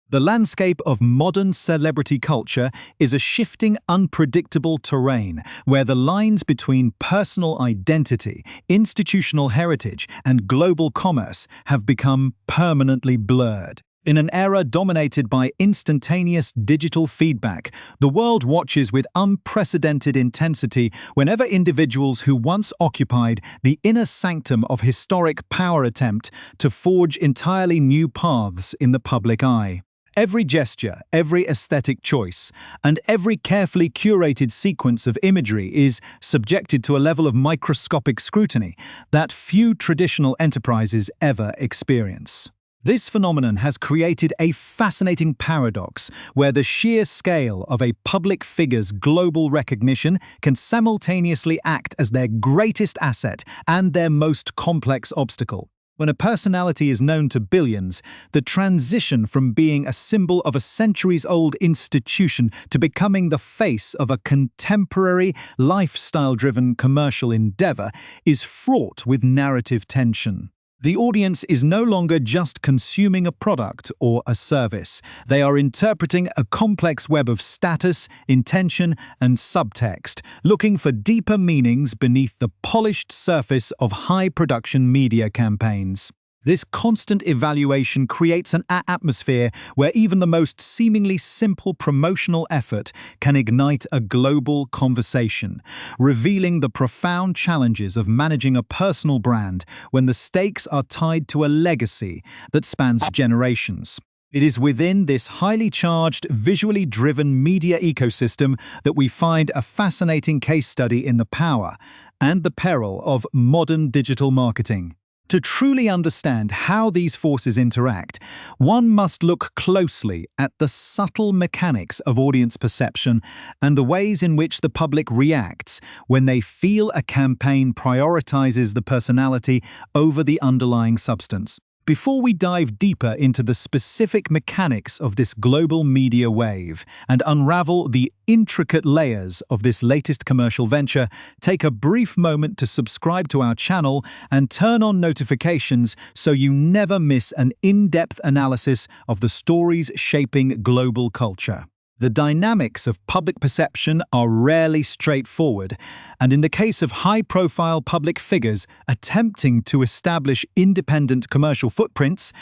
The landscape of modern celebrity culture is a shifting, unpredictable terrain where the lines between personal identity, institutional heritage, and global commerce have become permanently blurred. In an era dominated by instantaneous digital feedback, the world watches with unprecedented intensity whenever individuals who once occupied the inner sanctum of historic power attempt to forge entirely new paths in the public eye. Every gesture, every aesthetic choice, and every carefully curated sequence of imagery is subjected to a level of microscopic scrutiny that few traditional enterprises ever experience. This phenomenon has created a fascinating paradox where the sheer scale of a public figure's global recognition can simultaneously act as their greatest asset and their most complex obstacle. When a personality is known to billions, the transition from being a symbol of a centuries-old institution to becoming the face of a contemporary, lifestyle-driven commercial endeavor is fraught with narrative tension. The audience is no longer just consuming a product or a service. They are interpreting a complex web of status, intention, and subtext, looking for deeper meanings beneath the polished surface of high-production media campaigns. This constant evaluation creates an atmosphere where even the most seemingly simple promotional effort can ignite a global conversation, revealing the profound challenges of managing a personal brand when the stakes are tied to a legacy that spans generations. It is within this highly charged, visually driven media ecosystem that we find a fascinating case study in the power and the peril of modern digital marketing. To truly understand how these forces interact, one must look closely at the subtle mechanics of audience perception and the ways in which the public reacts when they feel a campaign prioritizes the personality over the underlying substance. Before we dive deeper into the specific mechanics of this global media wave and unravel the intricate layers of this latest commercial venture, take a brief moment to subscribe to our channel and turn on notifications so you never miss an in-depth analysis of the stories shaping global culture. The dynamics of public perception are rarely straightforward, and in the case of high-profile public figures attempting to establish independent commercial footprints,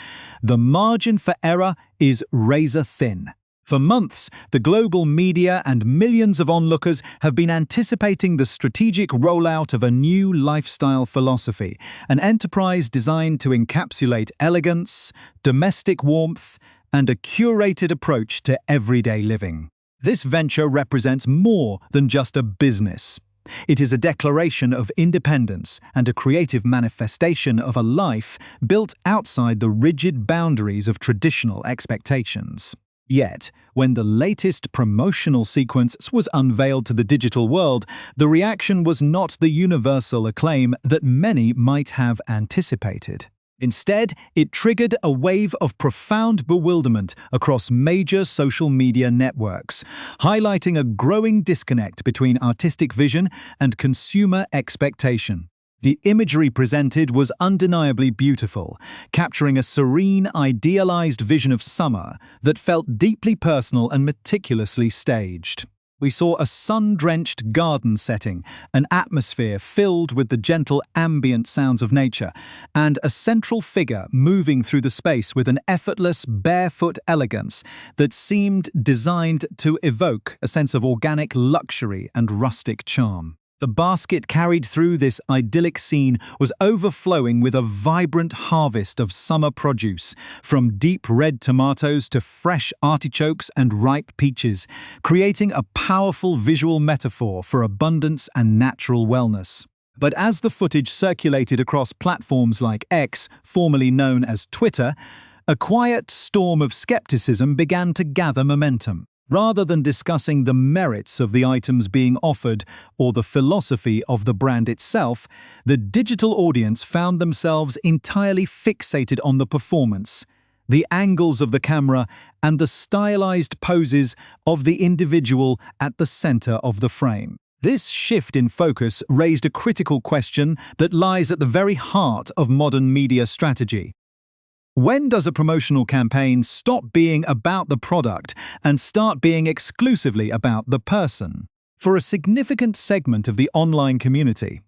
the margin for error is razor-thin. For months, the global media and millions of onlookers have been anticipating the strategic rollout of a new lifestyle philosophy, an enterprise designed to encapsulate elegance, domestic warmth, and a curated approach to everyday living. This venture represents more than just a business. It is a declaration of independence and a creative manifestation of a life built outside the rigid boundaries of traditional expectations. Yet, when the latest promotional sequence was unveiled to the digital world, the reaction was not the universal acclaim that many might have anticipated. Instead, it triggered a wave of profound bewilderment across major social media networks, highlighting a growing disconnect between artistic vision and consumer expectation. The imagery presented was undeniably beautiful, capturing a serene, idealized vision of summer that felt deeply personal and meticulously staged. We saw a sun-drenched garden setting, an atmosphere filled with the gentle ambient sounds of nature, and a central figure moving through the space with an effortless, barefoot elegance that seemed designed to evoke a sense of organic luxury and rustic charm. The basket carried through this idyllic scene was overflowing with a vibrant harvest of summer produce, from deep red tomatoes to fresh artichokes and ripe peaches, creating a powerful visual metaphor for abundance and natural wellness. But as the footage circulated across platforms like X, formerly known as Twitter, a quiet storm of skepticism began to gather momentum. Rather than discussing the merits of the items being offered or the philosophy of the brand itself, the digital audience found themselves entirely fixated on the performance, the angles of the camera, and the stylized poses of the individual at the center of the frame. This shift in focus raised a critical question that lies at the very heart of modern media strategy. When does a promotional campaign stop being about the product and start being exclusively about the person? For a significant segment of the online community,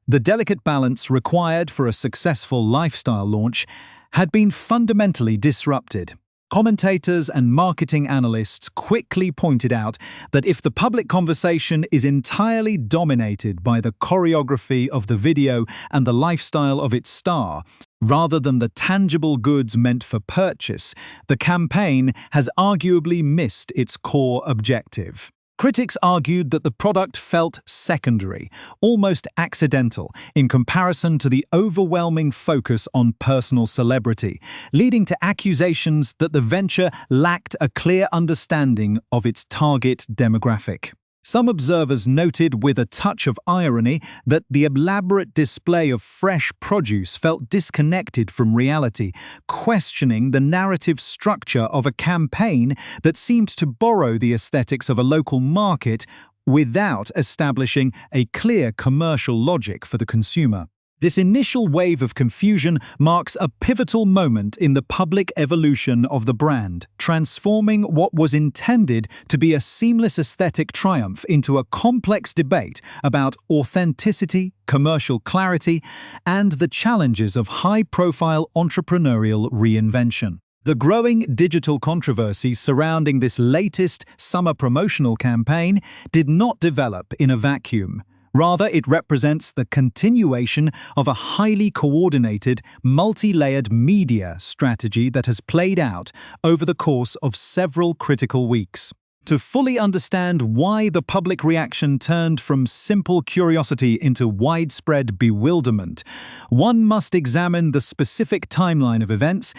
the delicate balance required for a successful lifestyle launch had been fundamentally disrupted. Commentators and marketing analysts quickly pointed out that if the public conversation is entirely dominated by the choreography of the video and the lifestyle of its star, rather than the tangible goods meant for purchase, the campaign has arguably missed its core objective. Critics argued that the product felt secondary, almost accidental, in comparison to the overwhelming focus on personal celebrity, leading to accusations that the venture lacked a clear understanding of its target demographic. Some observers noted with a touch of irony that the elaborate display of fresh produce felt disconnected from reality, questioning the narrative structure of a campaign that seemed to borrow the aesthetics of a local market without establishing a clear commercial logic for the consumer. This initial wave of confusion marks a pivotal moment in the public evolution of the brand, transforming what was intended to be a seamless aesthetic triumph into a complex debate about authenticity, commercial clarity, and the challenges of high-profile entrepreneurial reinvention. The growing digital controversy surrounding this latest summer promotional campaign did not develop in a vacuum. Rather, it represents the continuation of a highly coordinated, multi-layered media strategy that has played out over the course of several critical weeks. To fully understand why the public reaction turned from simple curiosity into widespread bewilderment, one must examine the specific timeline of events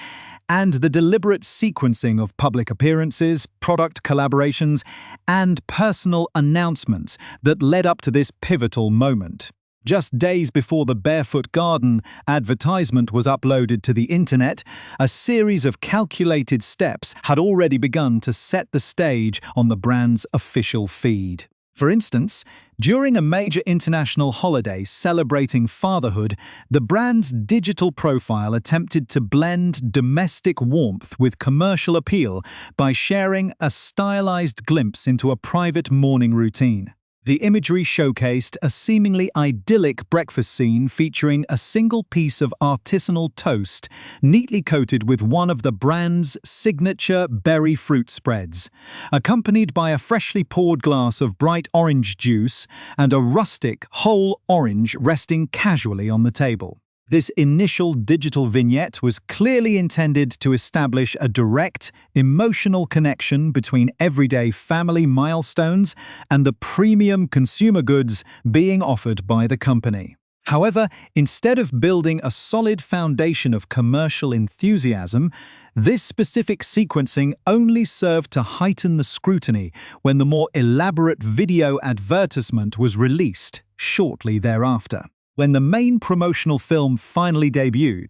and the deliberate sequencing of public appearances, product collaborations, and personal announcements that led up to this pivotal moment. Just days before the Barefoot Garden advertisement was uploaded to the internet, a series of calculated steps had already begun to set the stage on the brand's official feed. For instance, during a major international holiday celebrating fatherhood, the brand's digital profile attempted to blend domestic warmth with commercial appeal by sharing a stylized glimpse into a private morning routine. The imagery showcased a seemingly idyllic breakfast scene featuring a single piece of artisanal toast, neatly coated with one of the brand's signature berry fruit spreads, accompanied by a freshly poured glass of bright orange juice and a rustic whole orange resting casually on the table. This initial digital vignette was clearly intended to establish a direct, emotional connection between everyday family milestones and the premium consumer goods being offered by the company. However, instead of building a solid foundation of commercial enthusiasm, this specific sequencing only served to heighten the scrutiny when the more elaborate video advertisement was released shortly thereafter. When the main promotional film finally debuted,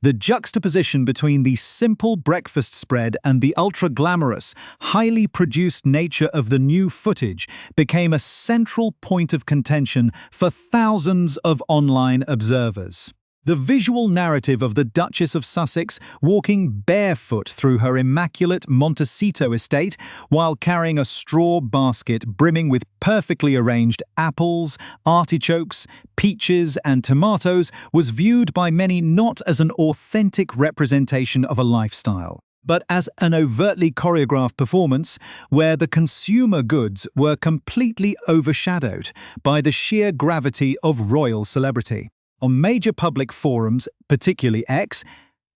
the juxtaposition between the simple breakfast spread and the ultra-glamorous, highly produced nature of the new footage became a central point of contention for thousands of online observers. The visual narrative of the Duchess of Sussex walking barefoot through her immaculate Montecito estate while carrying a straw basket brimming with perfectly arranged apples, artichokes, peaches, and tomatoes was viewed by many not as an authentic representation of a lifestyle, but as an overtly choreographed performance where the consumer goods were completely overshadowed by the sheer gravity of royal celebrity. On major public forums, particularly X,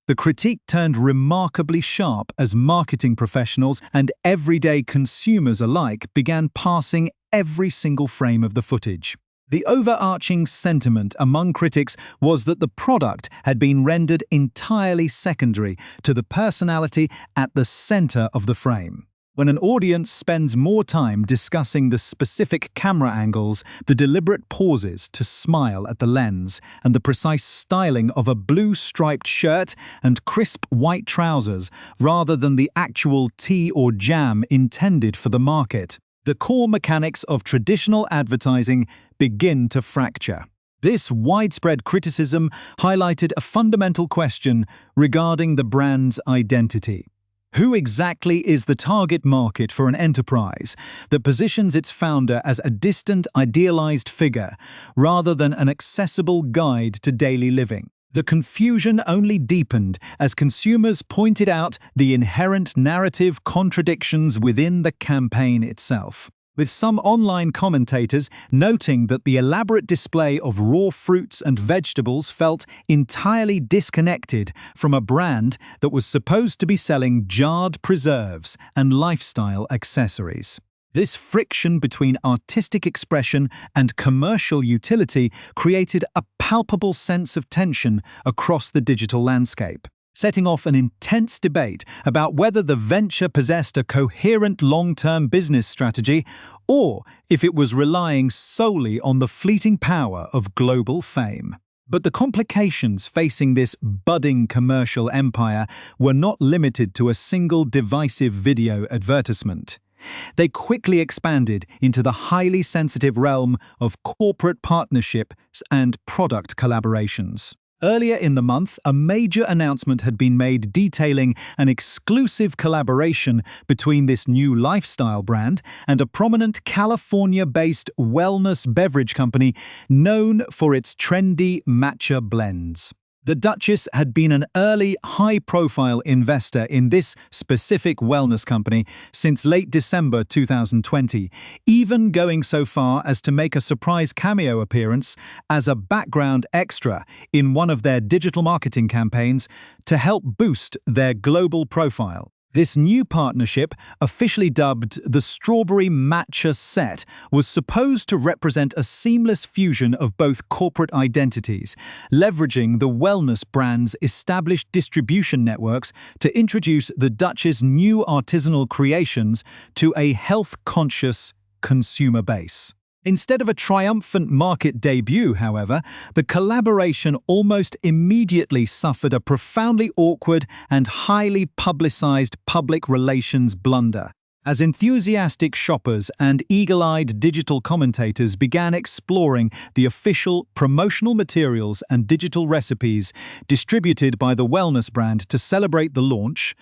the critique turned remarkably sharp as marketing professionals and everyday consumers alike began parsing every single frame of the footage. The overarching sentiment among critics was that the product had been rendered entirely secondary to the personality at the center of the frame. When an audience spends more time discussing the specific camera angles, the deliberate pauses to smile at the lens, and the precise styling of a blue-striped shirt and crisp white trousers rather than the actual tea or jam intended for the market, the core mechanics of traditional advertising begin to fracture. This widespread criticism highlighted a fundamental question regarding the brand's identity. Who exactly is the target market for an enterprise that positions its founder as a distant, idealized figure rather than an accessible guide to daily living? The confusion only deepened as consumers pointed out the inherent narrative contradictions within the campaign itself, with some online commentators noting that the elaborate display of raw fruits and vegetables felt entirely disconnected from a brand that was supposed to be selling jarred preserves and lifestyle accessories. This friction between artistic expression and commercial utility created a palpable sense of tension across the digital landscape, setting off an intense debate about whether the venture possessed a coherent long-term business strategy or if it was relying solely on the fleeting power of global fame. But the complications facing this budding commercial empire were not limited to a single divisive video advertisement. They quickly expanded into the highly sensitive realm of corporate partnerships and product collaborations. Earlier in the month, a major announcement had been made detailing an exclusive collaboration between this new lifestyle brand and a prominent California-based wellness beverage company known for its trendy matcha blends. The Duchess had been an early, high-profile investor in this specific wellness company since late December 2020, even going so far as to make a surprise cameo appearance as a background extra in one of their digital marketing campaigns to help boost their global profile. This new partnership, officially dubbed the Strawberry Matcha Set, was supposed to represent a seamless fusion of both corporate identities, leveraging the wellness brand's established distribution networks to introduce the Duchess' new artisanal creations to a health-conscious consumer base. Instead of a triumphant market debut, however, the collaboration almost immediately suffered a profoundly awkward and highly publicized public relations blunder, as enthusiastic shoppers and eagle-eyed digital commentators began exploring the official promotional materials and digital recipes distributed by the wellness brand to celebrate the launch.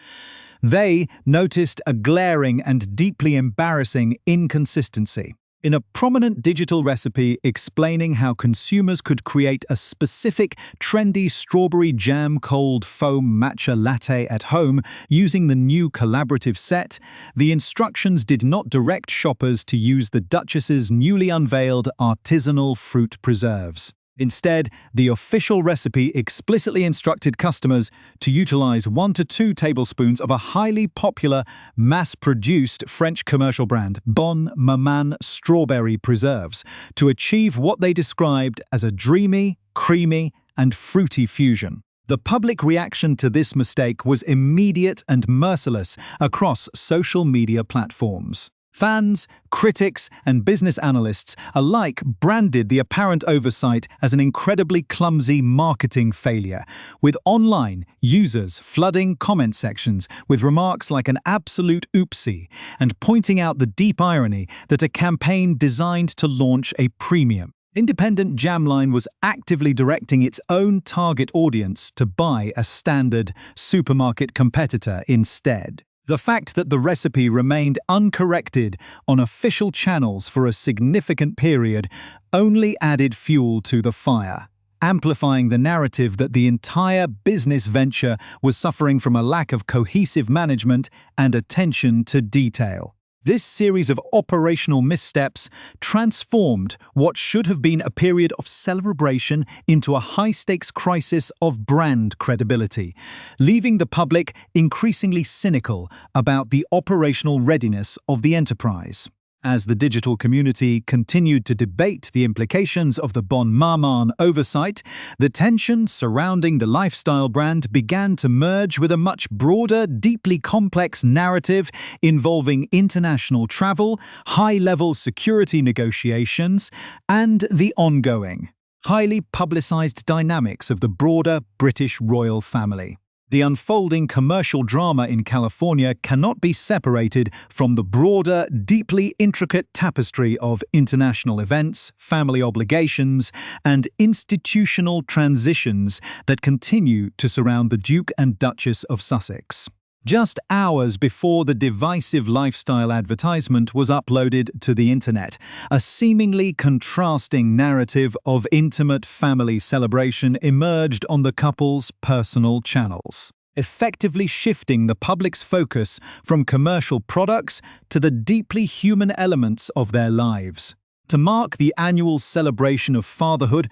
They noticed a glaring and deeply embarrassing inconsistency. In a prominent digital recipe explaining how consumers could create a specific, trendy strawberry jam cold foam matcha latte at home using the new collaborative set, the instructions did not direct shoppers to use the Duchess's newly unveiled artisanal fruit preserves. Instead, the official recipe explicitly instructed customers to utilize 1 to 2 tablespoons of a highly popular, mass-produced French commercial brand, Bonne Maman strawberry preserves, to achieve what they described as a dreamy, creamy, and fruity fusion. The public reaction to this mistake was immediate and merciless across social media platforms. Fans, critics, and business analysts alike branded the apparent oversight as an incredibly clumsy marketing failure, with online users flooding comment sections with remarks like an absolute oopsie and pointing out the deep irony that a campaign designed to launch a premium, independent jamline was actively directing its own target audience to buy a standard supermarket competitor instead. The fact that the recipe remained uncorrected on official channels for a significant period only added fuel to the fire, amplifying the narrative that the entire business venture was suffering from a lack of cohesive management and attention to detail. This series of operational missteps transformed what should have been a period of celebration into a high-stakes crisis of brand credibility, leaving the public increasingly cynical about the operational readiness of the enterprise. As the digital community continued to debate the implications of the Bonne Maman oversight, the tension surrounding the lifestyle brand began to merge with a much broader, deeply complex narrative involving international travel, high-level security negotiations, and the ongoing, highly publicized dynamics of the broader British royal family. The unfolding commercial drama in California cannot be separated from the broader, deeply intricate tapestry of international events, family obligations, and institutional transitions that continue to surround the Duke and Duchess of Sussex. Just hours before the divisive lifestyle advertisement was uploaded to the internet, a seemingly contrasting narrative of intimate family celebration emerged on the couple's personal channels, effectively shifting the public's focus from commercial products to the deeply human elements of their lives. To mark the annual celebration of fatherhood,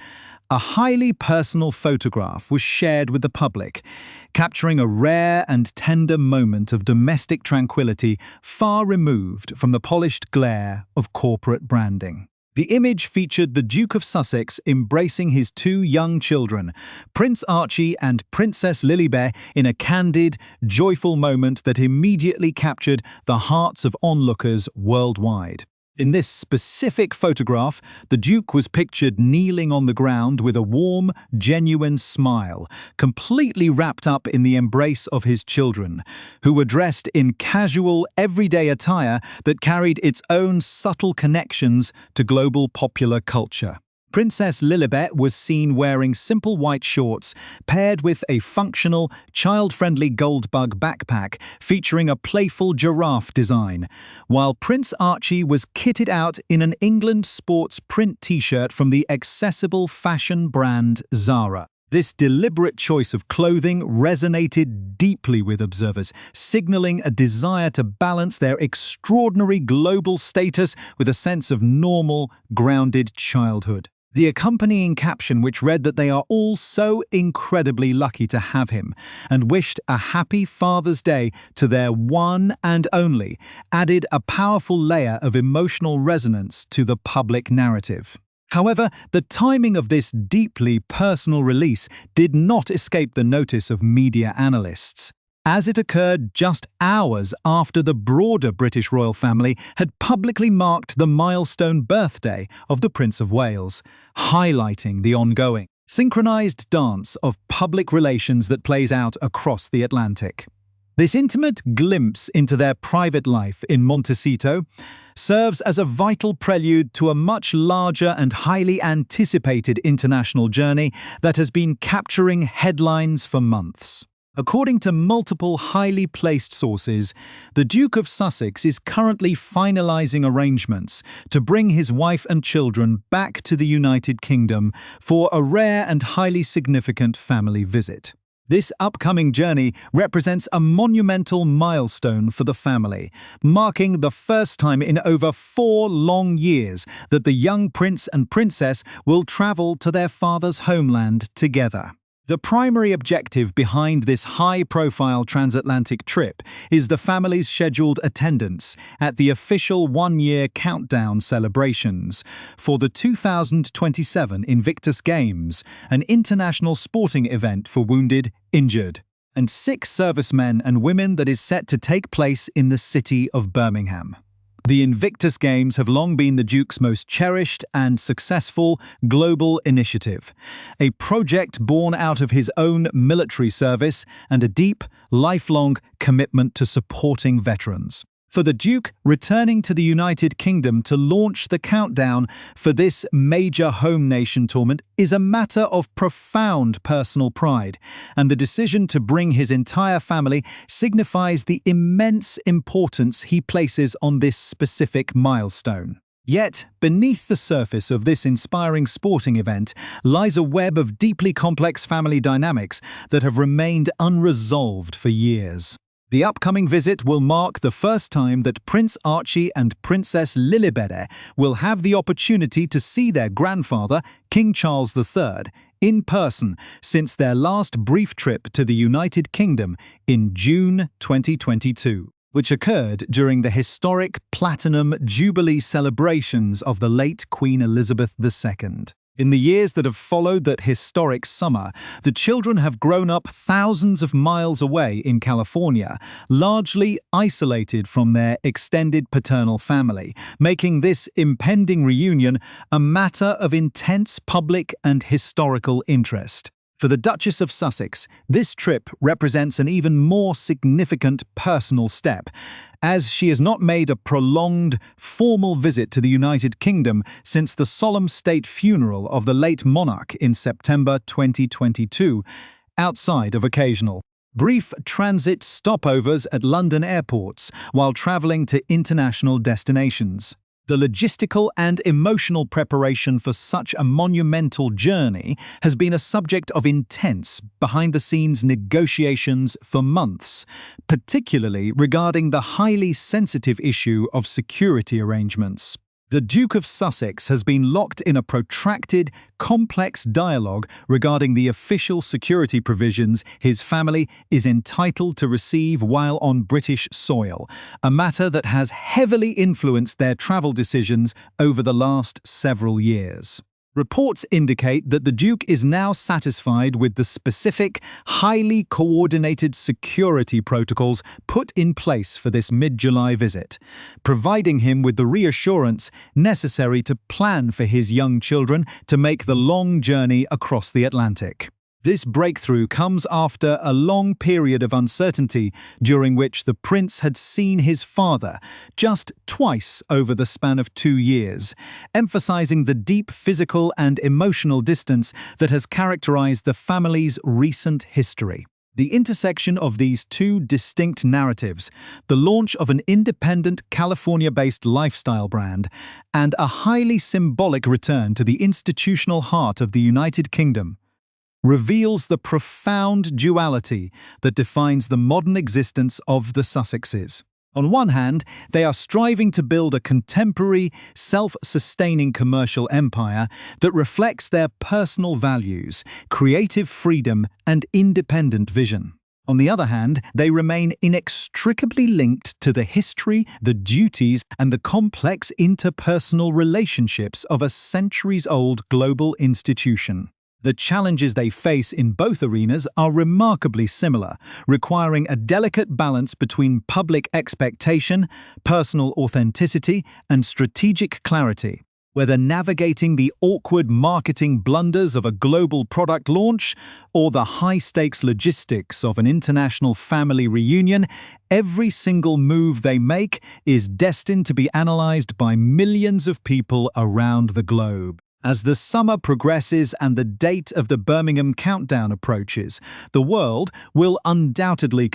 a highly personal photograph was shared with the public, capturing a rare and tender moment of domestic tranquility far removed from the polished glare of corporate branding. The image featured the Duke of Sussex embracing his two young children, Prince Archie and Princess Lilibet, in a candid, joyful moment that immediately captured the hearts of onlookers worldwide. In this specific photograph, the Duke was pictured kneeling on the ground with a warm, genuine smile, completely wrapped up in the embrace of his children, who were dressed in casual, everyday attire that carried its own subtle connections to global popular culture. Princess Lilibet was seen wearing simple white shorts paired with a functional, child-friendly gold-bug backpack featuring a playful giraffe design, while Prince Archie was kitted out in an England sports print t-shirt from the accessible fashion brand Zara. This deliberate choice of clothing resonated deeply with observers, signaling a desire to balance their extraordinary global status with a sense of normal, grounded childhood. The accompanying caption, which read that they are all so incredibly lucky to have him and wished a happy Father's Day to their one and only, added a powerful layer of emotional resonance to the public narrative. However, the timing of this deeply personal release did not escape the notice of media analysts, as it occurred just hours after the broader British royal family had publicly marked the milestone birthday of the Prince of Wales, highlighting the ongoing, synchronized dance of public relations that plays out across the Atlantic. This intimate glimpse into their private life in Montecito serves as a vital prelude to a much larger and highly anticipated international journey that has been capturing headlines for months. According to multiple highly placed sources, the Duke of Sussex is currently finalizing arrangements to bring his wife and children back to the United Kingdom for a rare and highly significant family visit. This upcoming journey represents a monumental milestone for the family, marking the first time in over 4 long years that the young prince and princess will travel to their father's homeland together. The primary objective behind this high-profile transatlantic trip is the family's scheduled attendance at the official 1-year countdown celebrations for the 2027 Invictus Games, an international sporting event for wounded, injured, and sick servicemen and women that is set to take place in the city of Birmingham. The Invictus Games have long been the Duke's most cherished and successful global initiative, a project born out of his own military service and a deep, lifelong commitment to supporting veterans. For the Duke, returning to the United Kingdom to launch the countdown for this major home nation tournament is a matter of profound personal pride, and the decision to bring his entire family signifies the immense importance he places on this specific milestone. Yet, beneath the surface of this inspiring sporting event lies a web of deeply complex family dynamics that have remained unresolved for years. The upcoming visit will mark the first time that Prince Archie and Princess Lilibet will have the opportunity to see their grandfather, King Charles III, in person since their last brief trip to the United Kingdom in June 2022, which occurred during the historic Platinum Jubilee celebrations of the late Queen Elizabeth II. In the years that have followed that historic summer, the children have grown up thousands of miles away in California, largely isolated from their extended paternal family, making this impending reunion a matter of intense public and historical interest. For the Duchess of Sussex, this trip represents an even more significant personal step, as she has not made a prolonged, formal visit to the United Kingdom since the solemn state funeral of the late monarch in September 2022, outside of occasional brief transit stopovers at London airports while travelling to international destinations. The logistical and emotional preparation for such a monumental journey has been a subject of intense, behind-the-scenes negotiations for months, particularly regarding the highly sensitive issue of security arrangements. The Duke of Sussex has been locked in a protracted, complex dialogue regarding the official security provisions his family is entitled to receive while on British soil, a matter that has heavily influenced their travel decisions over the last several years. Reports indicate that the Duke is now satisfied with the specific, highly coordinated security protocols put in place for this mid-July visit, providing him with the reassurance necessary to plan for his young children to make the long journey across the Atlantic. This breakthrough comes after a long period of uncertainty during which the prince had seen his father just twice over the span of 2 years, emphasizing the deep physical and emotional distance that has characterized the family's recent history. The intersection of these two distinct narratives, the launch of an independent California-based lifestyle brand, and a highly symbolic return to the institutional heart of the United Kingdom, reveals the profound duality that defines the modern existence of the Sussexes. On one hand, they are striving to build a contemporary, self-sustaining commercial empire that reflects their personal values, creative freedom, and independent vision. On the other hand, they remain inextricably linked to the history, the duties, and the complex interpersonal relationships of a centuries-old global institution. The challenges they face in both arenas are remarkably similar, requiring a delicate balance between public expectation, personal authenticity, and strategic clarity. Whether navigating the awkward marketing blunders of a global product launch or the high-stakes logistics of an international family reunion, every single move they make is destined to be analyzed by millions of people around the globe. As the summer progresses and the date of the Birmingham countdown approaches, the world will undoubtedly